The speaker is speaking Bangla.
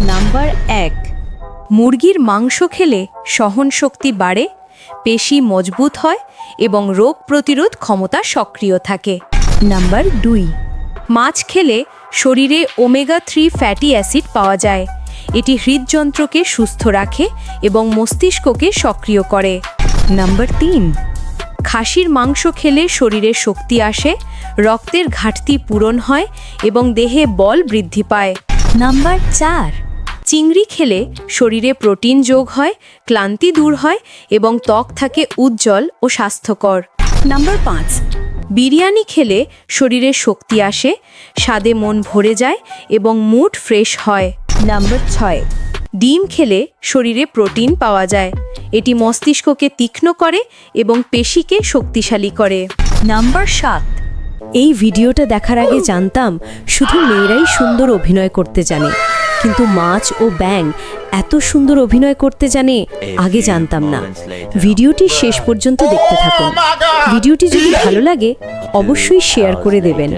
নাম্বার 1, মুরগির মাংস খেলে সহনশক্তি বাড়ে, পেশি মজবুত হয় এবং রোগ প্রতিরোধ ক্ষমতা সক্রিয় থাকে। নাম্বার 2, মাছ খেলে শরীরে ওমেগা 3 ফ্যাটি অ্যাসিড পাওয়া যায়। এটি হৃদযন্ত্রকে সুস্থ রাখে এবং মস্তিষ্ককে সক্রিয় করে। নাম্বার 3, খাসির মাংস খেলে শরীরে শক্তি আসে, রক্তের ঘাটতি পূরণ হয় এবং দেহে বল বৃদ্ধি পায়। নাম্বার 4, চিংড়ি খেলে শরীরে প্রোটিন যোগ হয়, ক্লান্তি দূর হয় এবং ত্বক থাকে উজ্জ্বল ও স্বাস্থ্যকর। নাম্বার 5, বিরিয়ানি খেলে শরীরে শক্তি আসে, স্বাদে মন ভরে যায় এবং মুড ফ্রেশ হয়। নাম্বার 6, ডিম খেলে শরীরে প্রোটিন পাওয়া যায়। এটি মস্তিষ্ককে তীক্ষ্ণ করে এবং পেশিকে শক্তিশালী করে। নাম্বার 7, এই ভিডিওটা দেখার আগে জানতাম শুধু মেয়েরাই সুন্দর অভিনয় করতে জানে, কিন্তু মাছ ও ব্যাঙ এত সুন্দর অভিনয় করতে জানে আগে জানতাম না। ভিডিওটি শেষ পর্যন্ত দেখতে থাকুন। ভিডিওটি যদি ভালো লাগে অবশ্যই শেয়ার করে দেবেন।